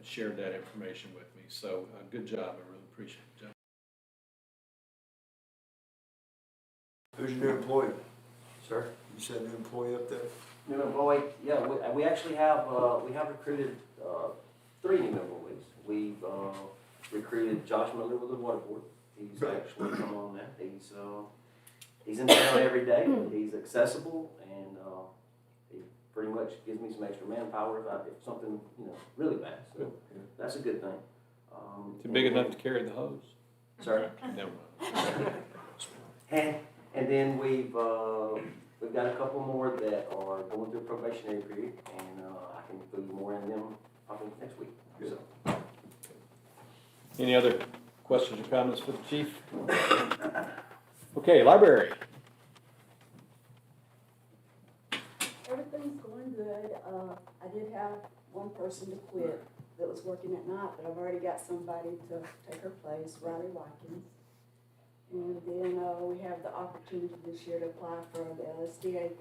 shared that information with me. So good job. I really appreciate it, Joe. Who's your new employee? Sir? You said new employee up there? New employee, yeah, we actually have, we have recruited, 3 new employees. We've, recruited Josh Miller with the water board. He's actually come on that. He's in town every day. He's accessible, and, he pretty much gives me some extra manpower if something, really bad. So that's a good thing. Too big enough to carry the hose? Sorry? Never mind. And then we've got a couple more that are going through a probationary period, and I can fill you more in them probably next week. So. Any other questions or comments for the chief? Okay, library. Everything's going good. I did have one person to quit that was working at night, but I've already got somebody to take her place, Riley Watkins. And then we have the opportunity this year to apply for the LSDA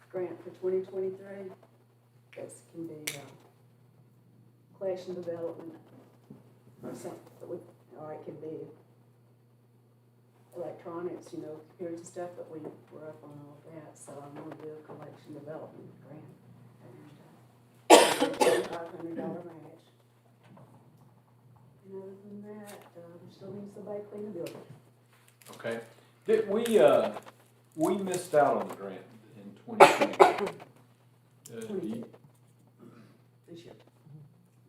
grant for 2023. This can be collection development or something, or it can be electronics, computers and stuff, but we're up on all that, so I'm gonna do a collection development grant. And $500 match. And other than that, we still need somebody to clean the building. Okay. Did we missed out on the grant in 2020. This year.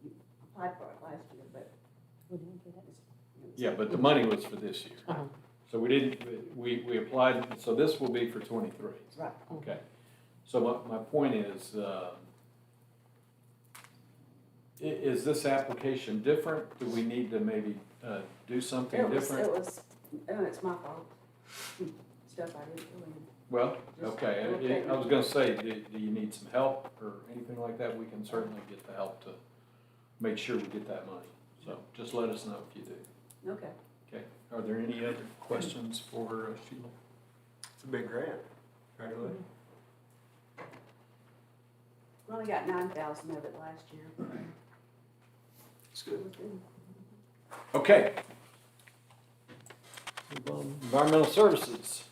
You applied for it last year, but we didn't get it. Yeah, but the money was for this year. So we didn't, we applied, so this will be for 23. Right. Okay. So my point is this application different? Do we need to maybe do something different? It's my fault. Stuff I didn't do. Well, okay. I was gonna say, do you need some help or anything like that? We can certainly get the help to make sure we get that money. So just let us know if you do. Okay. Okay. Are there any other questions for Sheila? It's a big grant. Congratulations. We only got 9,000 of it last year. It's good. Okay. Environmental services.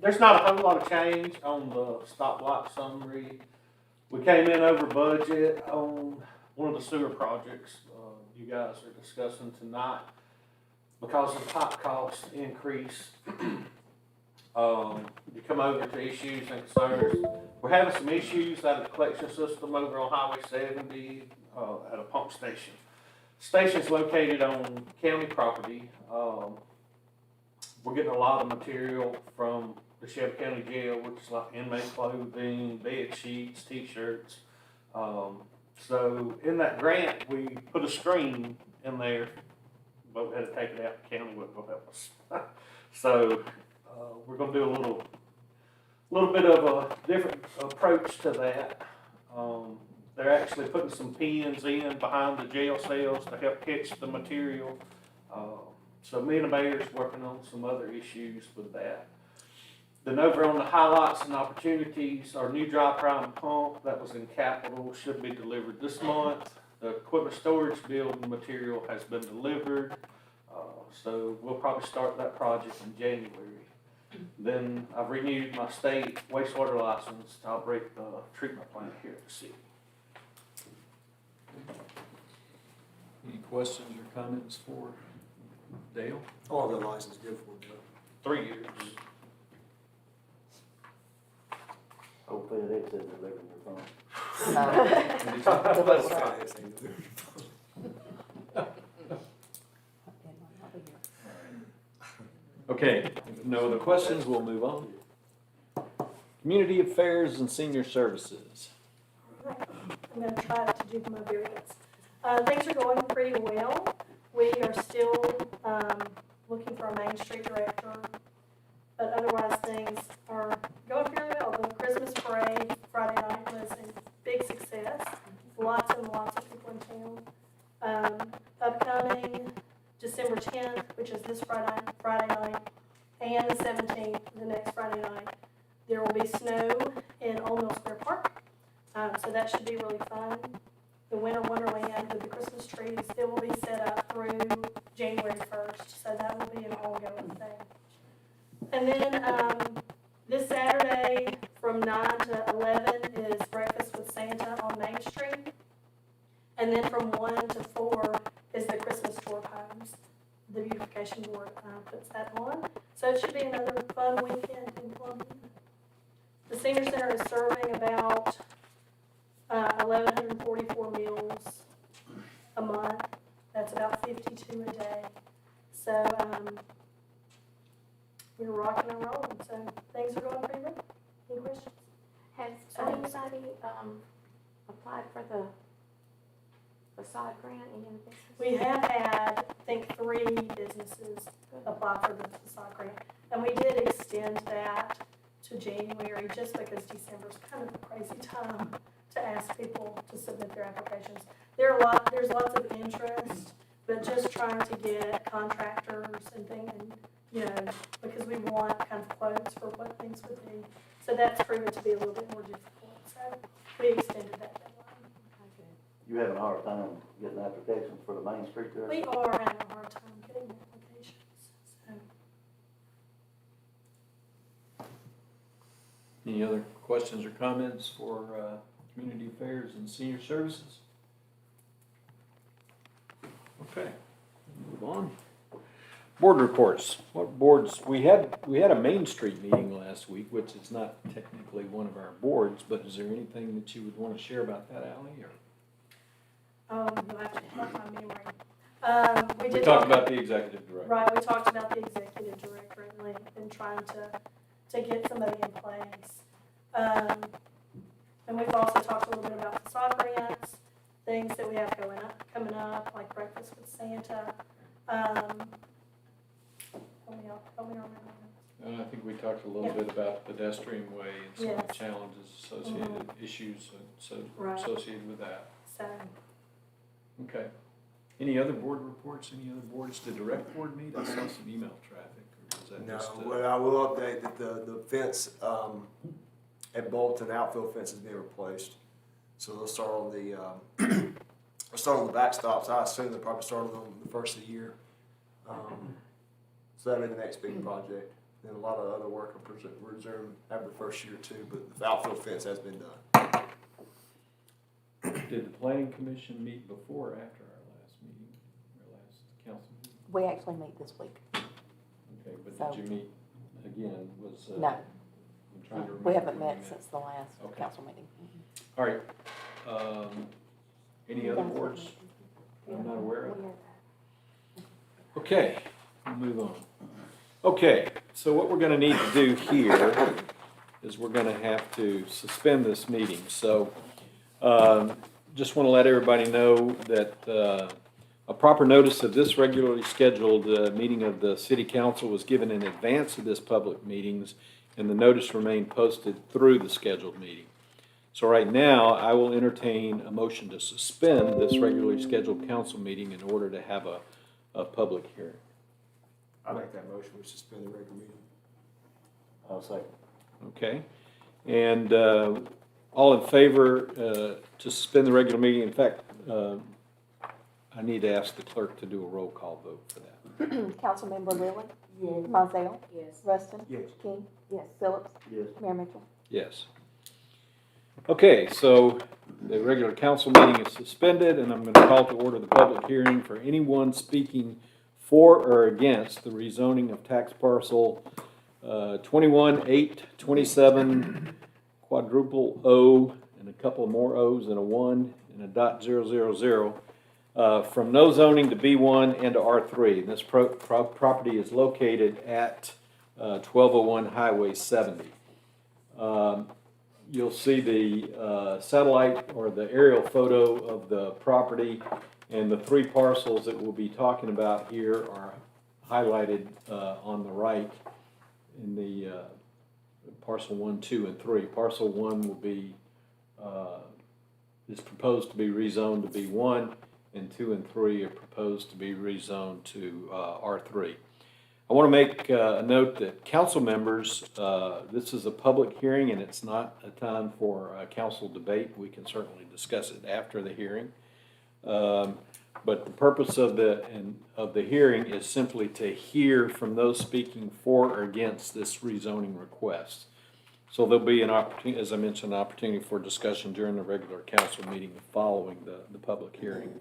There's not a whole lot of change on the stoplight summary. We came in over budget on one of the sewer projects you guys are discussing tonight because of the pipe cost increase. You come over to issues and concerns. We're having some issues at the collection system over on Highway 70 at a pump station. Station's located on county property. We're getting a lot of material from the Shelby County Jail, which is like inmate clothing, bed sheets, t-shirts. So in that grant, we put a screen in there, but we had to take it out. The county wouldn't go help us. So we're going to do a little bit of a different approach to that. They're actually putting some pins in behind the jail cells to help catch the material. So me and the mayor's working on some other issues with that. Then over on the highlights and opportunities, our new dry prime pump that was in capital should be delivered this month. The equipment storage building material has been delivered. So we'll probably start that project in January. Then I've renewed my state wastewater license to operate the treatment plant here at the city. Any questions or comments for Dale? All the license good for Joe. 3 years. Hopefully it says delivered in your phone. Okay, if no other questions, we'll move on. Community affairs and senior services. I'm going to try to do my very best. Things are going pretty well. We are still looking for a Main Street director, but otherwise things are going fairly well. The Christmas parade Friday night was a big success. Lots and lots of people in town. Upcoming December 10th, which is this Friday night, and the 17th, the next Friday night, there will be snow in Old Mill Square Park. So that should should be really fun. The Winter Wonderland with the Christmas trees, it will be set up through January 1st, so that will be an ongoing thing. And then this Saturday from 9 to 11 is Breakfast with Santa on Main Street. And then from 1 to 4 is the Christmas tour of homes. The beautification board puts that on. So it should be another fun weekend in Columbia. The Senior Center is serving about 1,144 meals a month. That's about 52 a day. So we're rocking and rolling. So things are going pretty well. Any questions? Has anybody applied for the facade grant, any of the businesses? We have had, I think, 3 businesses apply for the facade grant. And we did extend that to January just because December's kind of a crazy time to ask people to submit their applications. There's lots of interest, but just trying to get contractors and things, because we want kind of quotes for what things would be. So that's proven to be a little bit more difficult. So we extended that deadline. You having a hard time getting applications for the Main Street there? We are having a hard time getting applications. So. Any other questions or comments for Community Affairs and Senior Services? Okay, move on. Board reports. What boards? We had a Main Street meeting last week, which is not technically one of our boards, but is there anything that you would want to share about that, Ally? Or? You'll have to help my memory. We We did talked about the executive director. Right, we talked about the executive director at length and trying to get somebody in place. And we've also talked a little bit about facade grants, things that we have coming up, like Breakfast with Santa. Help me remember. I think we talked a little bit about pedestrian way and some of the Yes. challenges associated, issues Right. associated with that. So, Okay. Any other board reports? Any other boards? Did the rec board meet? I saw some email traffic. Or was that No, just, well, I will update that the fence at Bolton, outfield fence is being replaced. So they'll start on they'll start on the backstops. I assume they'll probably start on the first of the year. So that'll be the next big project. Then a lot of other work will resume after the first year too, but the outfield fence has been done. Did the planning commission meet before or after our last meeting, our last council meeting? We actually meet this week. Okay, but So- did you meet again? Was No, I'm trying to remember. we haven't when met since the last Okay. council meeting. All right. Any other boards I'm not aware of? Okay, we'll move on. Okay, so what we're gonna need to do here is we're gonna have to suspend this meeting. So, just wanna let everybody know that, a proper notice of this regularly scheduled, meeting of the city council was given in advance of this public meetings, and the notice remained posted through the scheduled meeting. So right now, I will entertain a motion to suspend this regularly scheduled council meeting in order to have a public hearing. I make that motion. We suspend the regular meeting. I'll second. Okay? And all in favor to suspend the regular meeting? In fact, I need to ask the clerk to do a roll call vote for that. Councilmember Lilly, Yes. Mizell, Yes. Rustin, Yes. King, Phillips, Yes. Mayor Mitchell. Yes. Okay, so the regular council meeting is suspended, and I'm going to call to order the public hearing for anyone speaking for or against the rezoning of tax parcel 21-827 quadruple O and a couple more O's and a 1 and a .000 from no zoning to B1 and to R3. And this property is located at 1201 Highway 70. You'll see the satellite or the aerial photo of the property, and the 3 parcels that we'll be talking about here are highlighted on the right in the parcel 1, 2, and 3. Parcel 1 will be is proposed to be rezoned to B1, and 2 and 3 are proposed to be rezoned to R3. I want to make a note that council members, this is a public hearing and it's not a time for council debate. We can certainly discuss it after the hearing. But the purpose of the hearing is simply to hear from those speaking for or against this rezoning request. So there'll be an opportunity, as I mentioned, an opportunity for discussion during the regular council meeting following the public hearing.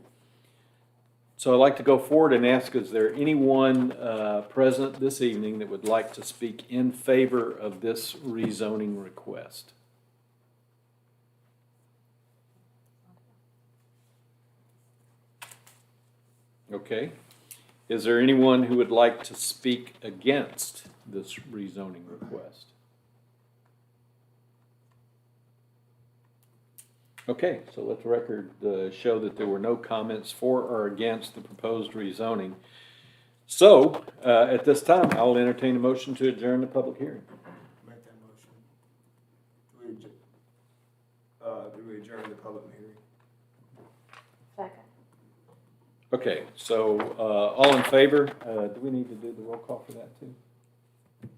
So I'd like to go forward and ask, is there anyone present this evening that would like to speak in favor of this rezoning request? Okay. Is there anyone who would like to speak against this rezoning request? Okay, so let the record show that there were no comments for or against the proposed rezoning. So, at this time, I will entertain a motion to adjourn the public hearing. Make that motion. Do we adjourn the public hearing? Second. Okay, so all in favor? Do we need to do the roll call for that too?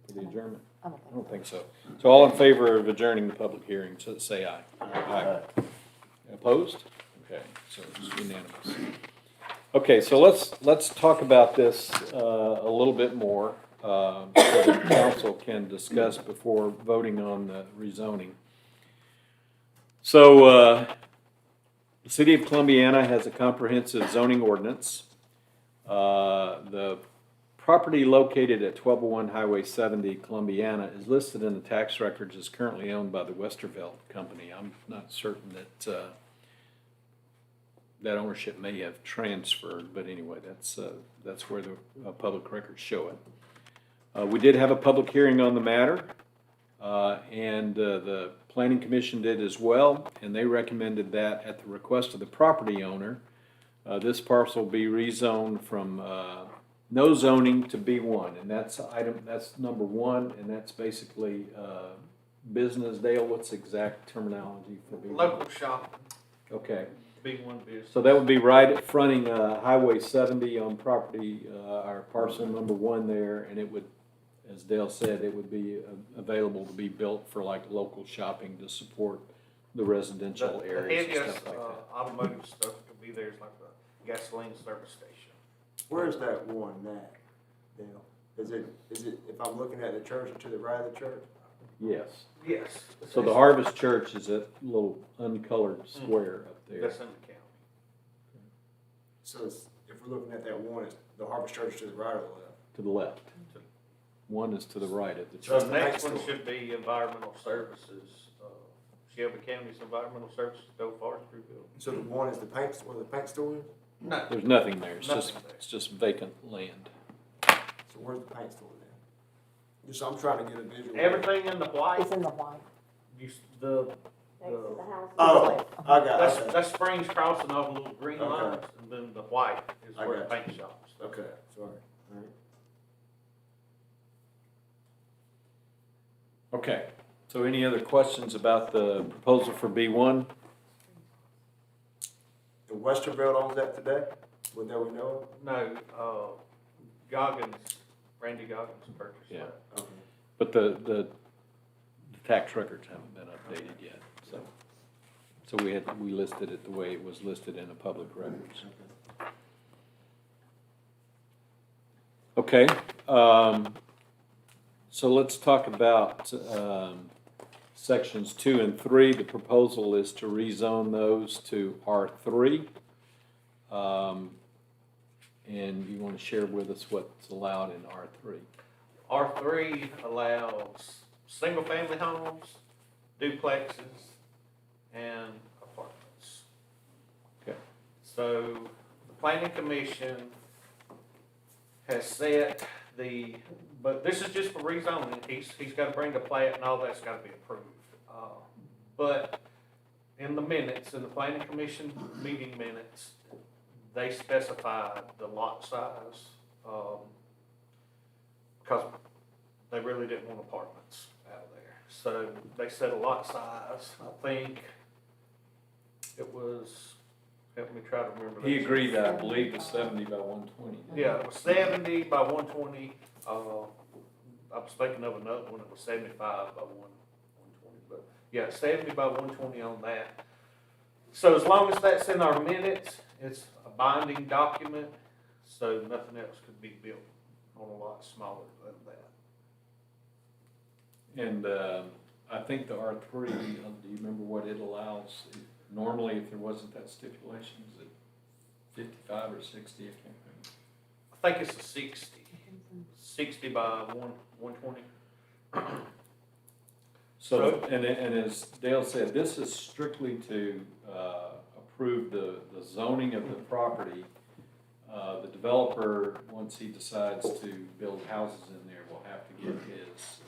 For the adjournment? I don't think so. So all in favor of adjourning the public hearing, so say aye. Aye. Opposed? Okay, so it's unanimous. Okay, so let's talk about this a little bit more so the council can discuss before voting on the rezoning. So the City of Columbiana has a comprehensive zoning ordinance. The property located at 1201 Highway 70, Columbiana, is listed in the tax records as currently owned by the Westervelt Company. I'm not certain that that ownership may have transferred, but anyway, that's where the public records show it. We did have a public hearing on the matter, and the Planning Commission did as well, and they recommended that at the request of the property owner, this parcel be rezoned from no zoning to B1, and that's number one, and that's basically business. Dale, what's the exact terminology for B1? Local shopping, Okay. B1 business. So that would be right at fronting Highway 70 on property, our parcel number one there, and it would, as Dale said, it would be available to be built for like local shopping to support the residential areas and The stuff like that. automotive stuff could be there, it's like a gasoline service station. Where is that one at, Dale? Is it, if I'm looking at the church, to the right of the church? Yes. Yes. So the Harvest Church is a little uncolored square up there. That's in the county. So it's, if we're looking at that one, it's the Harvest Church to the right or the left? To the left. One is to the right of the So church. the next one should be environmental services, Shelby County's environmental services, Doe Forestry Building. So the one is the paint, where the paint store is? No. There's nothing there. It's Nothing there. just vacant land. So where's the paint store then? Just, I'm trying to get a visual. Everything in the white, It's in the white. the, Next to the house. Oh, I got it. that's Springs crossing all the little green Okay. lines, and then the white is I where the got paint shops. Okay, sorry. All right. Okay. So any other questions about the proposal for B1? The Westervelt owns that today? Well, that we know No, Goggins, Randy Goggins purchased Yeah. that. of? Okay. But the tax records haven't been updated yet, so we listed it the way it was listed in the public records. Okay, so let's talk about sections 2 and 3. The proposal is to rezone those to R3. And you want to share with us what's allowed in R3? R3 allows single-family homes, duplexes, and apartments. Okay. So the planning commission has set but this is just for rezoning. He's got to bring the plat and all that's got to be approved. But in the minutes, in the planning commission meeting minutes, they specified the lot size, because they really didn't want apartments out there. So they set a lot size, I think it was, help me try to remember. He that. agreed, I believe, to 70 by 120. Yeah, it was 70 by 120, I was thinking of another one that was 75 by 120, but yeah, 70 by 120 on that. So as long as that's in our minutes, it's a binding document, so nothing else could be built on a lot smaller than that. And I think the R3, do you remember what it allows? Normally, if there wasn't that stipulation, is it 55 or 60? I can't remember. I think it's a 60 by 120. So, and as Dale said, this is strictly to approve the zoning of the property. The developer, once he decides to build houses in there, will have to get his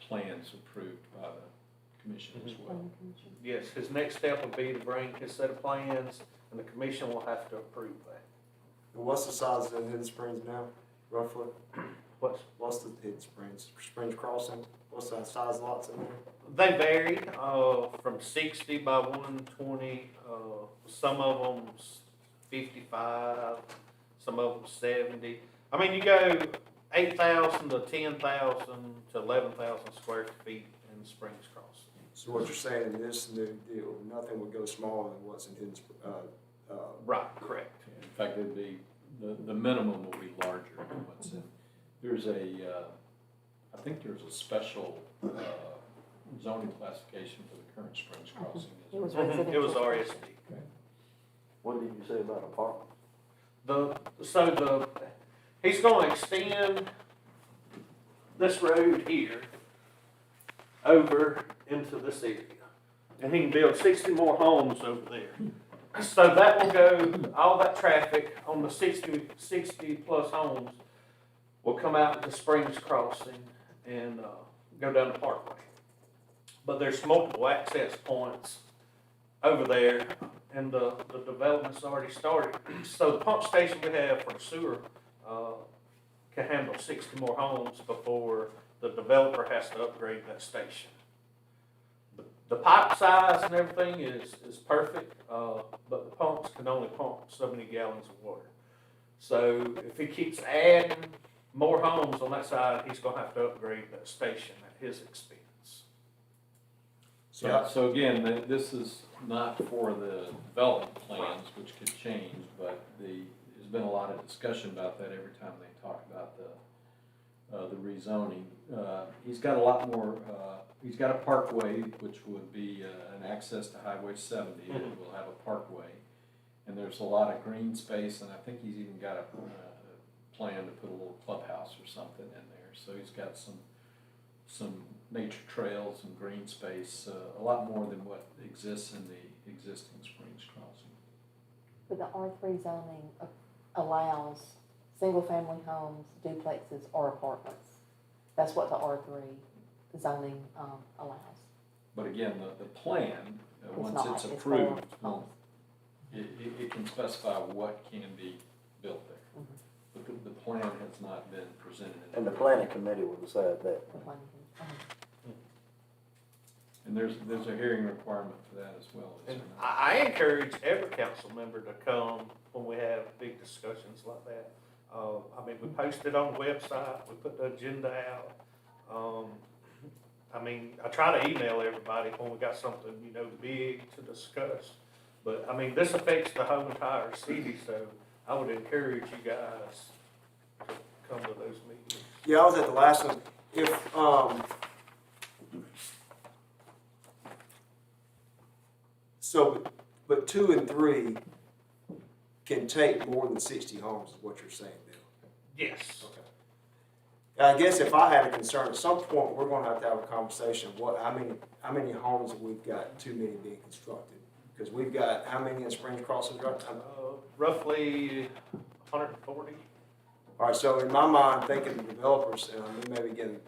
plans approved by the commission as well. Yes, his next step would be to bring his set of plans, and the commission will have to approve that. And what's the size of Hidden Springs now, roughly? What's the Hidden Springs? Springs Crossing? What's the size lots in there? They vary from 60 by 120. Some of them 55, some of them 70. I mean, you go 8,000 to 10,000 to 11,000 square feet in Springs Crossing. So what you're saying in this new deal, nothing would go smaller than what's in Hidden Springs? Right, correct. In fact, it'd be, the minimum will be larger than what's in. There's I think there's a special zoning classification for the current Springs Crossing. It was isn't It was residential. RSD. What did you say about apartments? He's going to extend this road here over into this area, and he can build 60 more homes over there. So that will go, all that traffic on the 60 plus homes will come out to Springs Crossing and go down the Parkway. But there's multiple access points over there, and the development's already started. So the pump station we have for sewer can handle 60 more homes before the developer has to upgrade that station. The pipe size and everything is perfect, but the pumps can only pump so many gallons of water. So if he keeps adding more homes on that side, he's gonna have to upgrade that station at his expense. So again, this is not for the development plans, which could change, but there's been a lot of discussion about that every time they talk about the rezoning. He's got a lot more, he's got a parkway, which would be an access to Highway 70, that will have a parkway. And there's a lot of green space, and I think he's even got a plan to put a little clubhouse or something in there. So he's got some nature trails and green space, a lot more than what exists in the existing Springs Crossing. But the R3 zoning allows single-family homes, duplexes, or apartments. That's what the R3 zoning allows. But again, the plan, once not, it's it's approved, for homes. it can specify what can be built there. But the plan has not been presented. And the planning committee will decide that. The planning. And there's a hearing requirement for that as well. is And there not? I encourage every council member to come when we have big discussions like that. I mean, we post it on the website, we put the agenda out. I mean, I try to email everybody when we got something, big to discuss. But, I mean, this affects the whole entire city, so I would encourage you guys to come to those meetings. Yeah, I was at the last one. But 2 and 3 can take more than 60 homes, is what you're saying, Bill? Yes. Okay. I guess if I had a concern, at some point, we're gonna have to have a conversation, how many homes have we've got too many being constructed? Because we've got, how many in Springs Crossing? Roughly 140. All right, so in my mind, thinking the developers, and we may be getting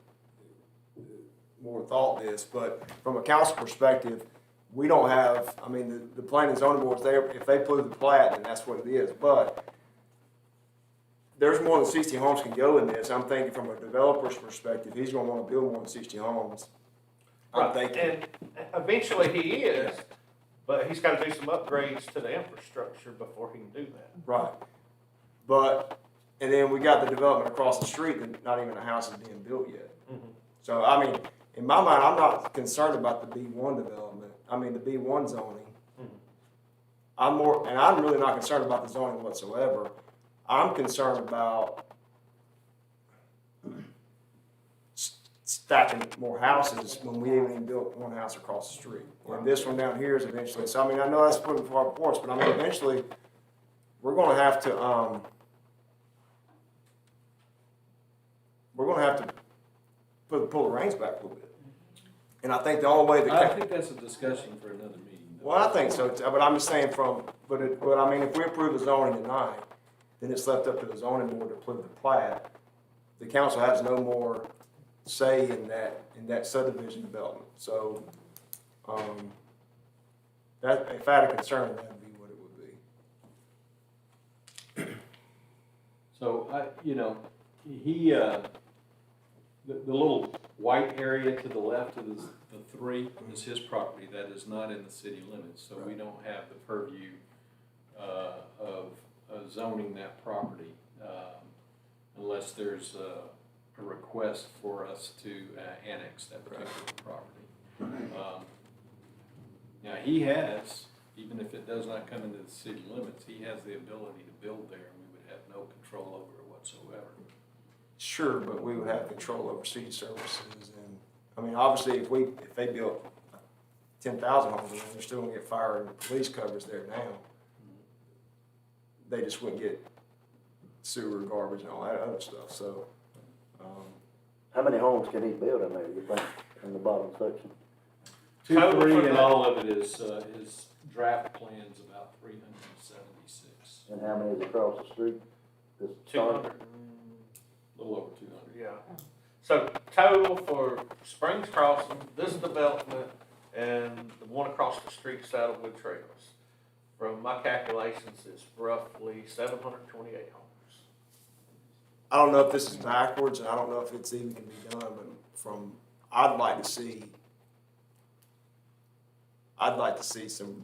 more thought this, but from a council perspective, we don't have, the planning and zoning boards, if they approve the plat, then that's what it is, but there's more than 60 homes can go in this. I'm thinking from a developer's perspective, he's gonna wanna build more than 60 homes. I'm thinking. And eventually he is, but he's got to do some upgrades to the infrastructure before he can do that. Right. But And then we got the development across the street that not even a house is being built yet. Mhm. So, I mean, in my mind, I'm not concerned about the B1 development, the B1 zoning. Mhm. I'm really not concerned about the zoning whatsoever. I'm concerned about stacking more houses when we haven't even built one house across the street. And this one down here is eventually, so I mean, I know that's putting far porch, but I mean, eventually, we're gonna have to, pull the reins back a little bit. And I think the only way I that, think that's a discussion for another meeting. well, I think so, but I'm just saying but I mean, if we approve the zoning tonight, then it's left up to the zoning board to approve the plat. The council has no more say in that subdivision development, so, that, if I had a concern, that'd be what it would be. So, the little white area to the left of the three is his property. That is not in the city limits, so we don't have the purview of zoning that property unless there's a request for us to annex that particular property. Now, he has, even if it does not come into the city limits, he has the ability to build there, and we would have no control over it whatsoever. Sure, but we would have control over city services and, I mean, obviously, if they built 10,000 homes, they're still gonna get fire and police coverage there now. They just wouldn't get sewer, garbage, and all that other stuff, so, How many homes can he build in there, you think, in the bottom section? 2, Total 3, for and the- all of it is his draft plan's about 376, And how many is across the street? This 200. a little over 200. Yeah. So total for Springs Crossing, this development, and the one across the street, Saddlewood Trails, from my calculations, is roughly 728 homes. I don't know if this is backwards, and I don't know if it's even can be done, but I'd like to see some,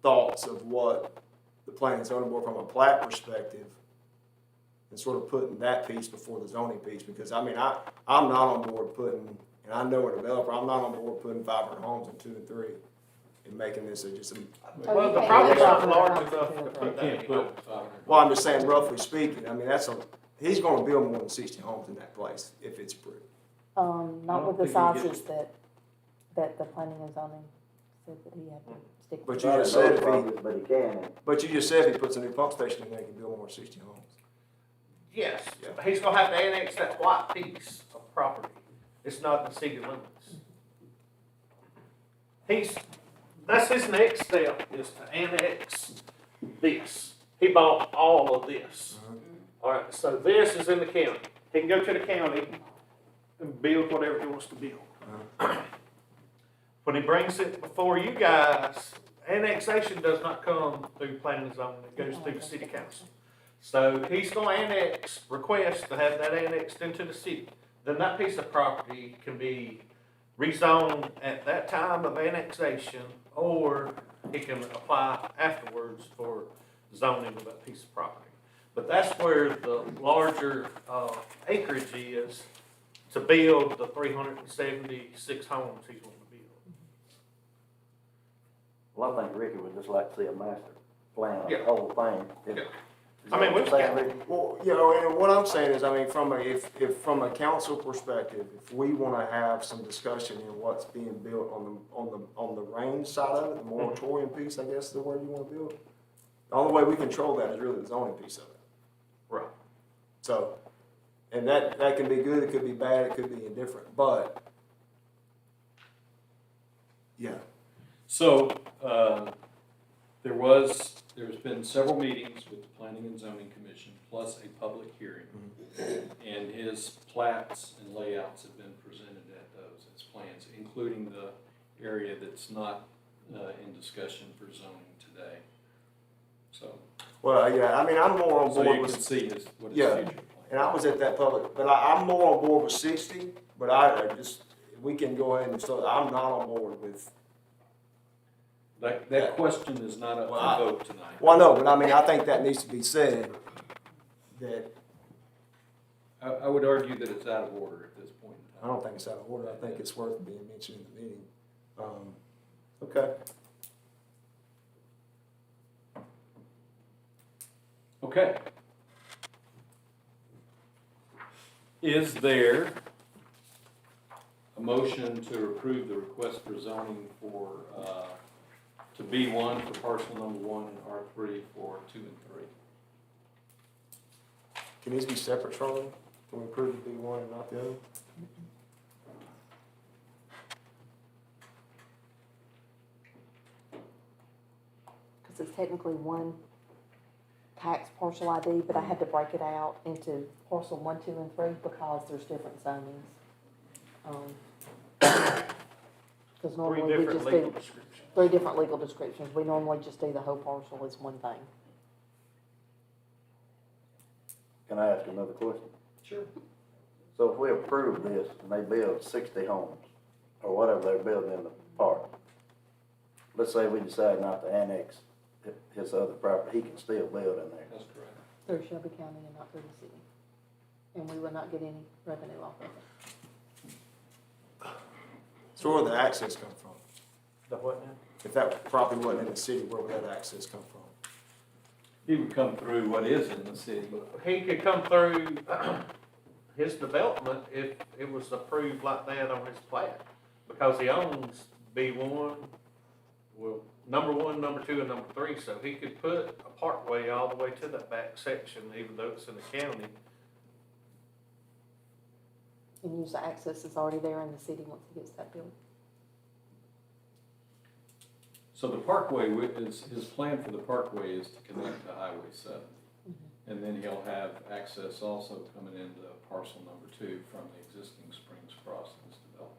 thoughts of what the planning and zoning board from a plat perspective, and sort of putting that piece before the zoning piece, because I mean, I'm not on board putting, and I know a developer, I'm not on board putting 500 homes in 2 and 3 and making this just a, Oh, Well, you the can't property's do not that. large enough to You put that can't many put homes. 500. well, I'm just saying roughly speaking, I mean, he's gonna build more than 60 homes in that place if it's approved. I Not don't with the think you get- sizes that the planning and zoning said that he had to stick But with. you Not just in said those if properties, but he can. But you just said if he puts a new pump station in there, he can build more than 60 homes. Yes, Yeah. but he's gonna have to annex that white piece of property. It's not in the city limits. That's his next step, is to annex this. He bought all of this. All right, so this is in the county. He can go to the county and build whatever he wants to build. When he brings it before you guys, annexation does not come through planning and zoning, it goes through the city council. So he's gonna request to have that annexed into the city. Then that piece of property can be rezoned at that time of annexation, or he can apply afterwards for zoning of that piece of property. But that's where the larger acreage is to build the 376 homes he's wanting to build. Well, I think Ricky would just like to see a master plan of Yeah. the whole thing. Yeah. Is I mean, that what we- you're saying, Ricky? Well, you know, and what I'm saying is, I mean, if from a council perspective, if we wanna have some discussion in what's being built on the range side of it, the moratorium piece, I guess is the word you wanna build. The only way we control that is really the zoning piece of it. Right. So, and that can be good, it could be bad, it could be indifferent, but, yeah. So, there's been several meetings with the Planning and Zoning Commission, plus a public hearing. And his plats and layouts have been presented at those, his plans, including the area that's not, in discussion for zoning today. So, Well, yeah, I mean, I'm more on so board you with. can see what his Yeah. future plan. And I was at that public, but I'm more on board with 60, but I just, we can go ahead and, so I'm not on board with That question is not up Well, for vote tonight. Well, no, but I mean, I think that needs to be said, that, I would argue that it's out of order at this point in I time. don't think it's out of order, I think it's worth being mentioned in the meeting. Okay. Okay. Is there a motion to approve the request for zoning for, to B1 for parcel number 1 and R3 for 2 and 3? Can these be separate, Charlie? Can we approve the B1 and not the other? Because it's technically one tax parcel ID, but I had to break it out into parcel 1, 2, and 3 because there's different zonings. Because Three normally we different just legal do descriptions. 3 different legal descriptions. We normally just do the whole parcel as one thing. Can I ask another question? Sure. So if we approve this and they build 60 homes, or whatever they're building in the park, let's say we decide not to annex his other property, he can still build in there. That's correct. Through Shelby County and not through the city. And we will not get any revenue off of it. So where would the access come from? The what now? If that property wasn't in the city, where would that access come from? He would come through what is in the city. He could come through his development if it was approved like that on his plat, because he owns B1, well, number 1, number 2, and number 3, so he could put a parkway all the way to that back section, even though it's in the county. And use the access that's already there in the city once he gets that built. So the parkway his plan for the parkway is to connect to Highway 7. And then he'll have access also coming into parcel number 2 from the existing Springs Crossings development.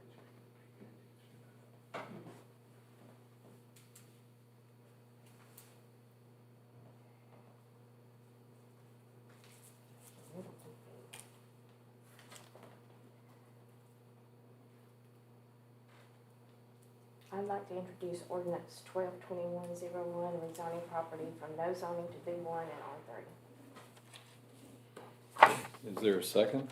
I'd like to introduce ordinance 122101, rezoning property from no zoning to B1 and R3. Is there a second?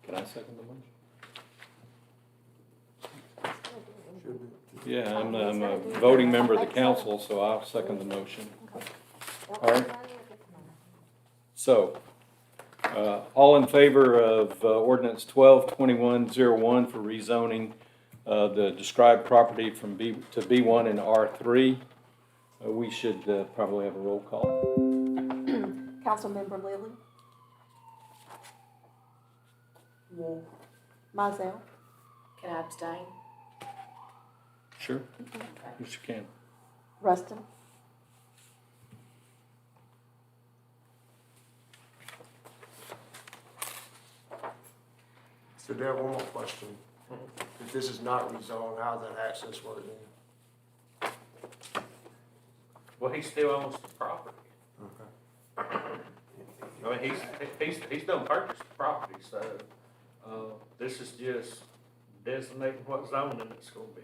Can I second the motion? Should be. Yeah, I'm a voting member of the council, so I'll second the motion. All right. So, all in favor of ordinance 122101 for rezoning the described property from B to B1 and R3, we should probably have a roll call. Councilmember Lilly? Yeah. Mizell? Can I abstain? Sure. Yes, you can. Rustin? So Dale, one more question. If this is not rezoned, how's that access work then? Well, he still owns the property. Okay. I mean, he's done purchased the property, so, this is just designating what zoning it's gonna be.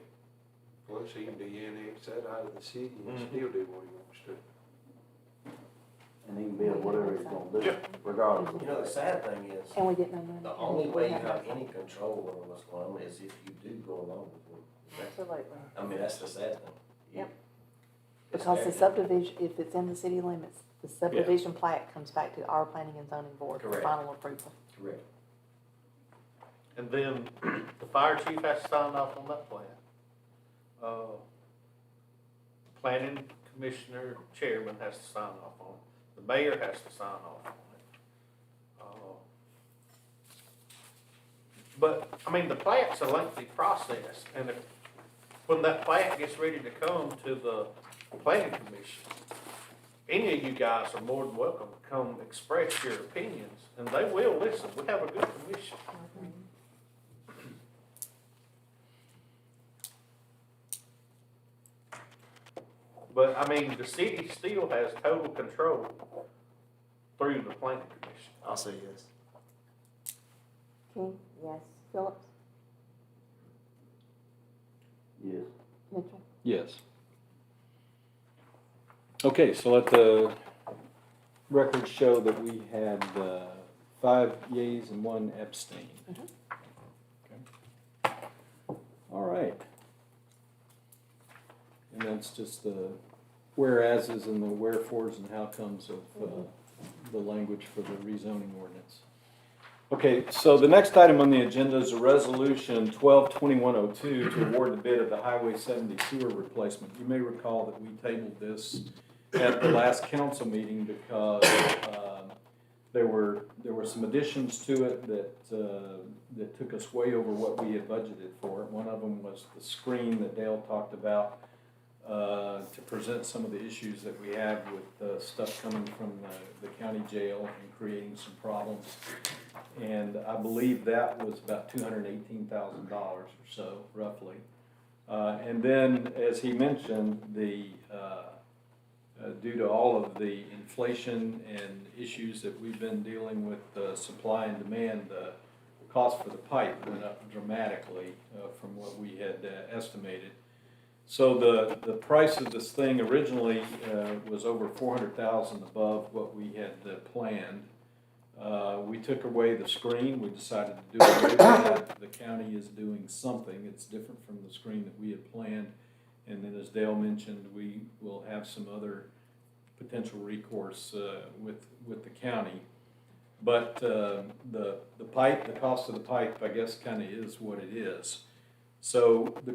Plus, he can de-annex that out of the city and Mhm. still do what he wants to. And he can build whatever he's gonna do, Yeah. regardless. You know, the sad thing is, And we get no money. the only way you have any control over what's going on is if you do go along with it. Absolutely. I mean, that's the sad thing. Yep. It's Because the bad. subdivision, if it's in the city limits, the subdivision plat comes back to our planning and zoning board for Correct. final approval. Correct. And then the fire chief has to sign off on that plan. Planning commissioner, chairman has to sign off on it. The mayor has to sign off on it. But, I mean, the plat's a lengthy process, and when that plat gets ready to come to the planning commission, any of you guys are more than welcome to come express your opinions, and they will listen. We have a good commission. But, I mean, the city still has total control through the planning commission. I'll say yes. King, Yes. Phillips, Yes. Mitchell. Yes. Okay, so let the records show that we had 5 yeas and 1 abstain. Okay. All right. And that's just the whereases and the wherefores and how comes of the language for the rezoning ordinance. Okay, so the next item on the agenda is a resolution 122102 to award the bid of the Highway 70 sewer replacement. You may recall that we tabled this at the last council meeting because there were some additions to it that took us way over what we had budgeted for. One of them was the screen that Dale talked about to present some of the issues that we have with stuff coming from the county jail and creating some problems. And I believe that was about $218,000 or so, roughly. And then, as he mentioned, due to all of the inflation and issues that we've been dealing with supply and demand, the cost for the pipe went up dramatically from what we had estimated. So the price of this thing originally was over $400,000 above what we had planned. We took away the screen. We decided to do away with that. The county is doing something. It's different from the screen that we had planned. And then, as Dale mentioned, we will have some other potential recourse with the county. But the pipe, the cost of the pipe, I guess, kind of is what it is. So the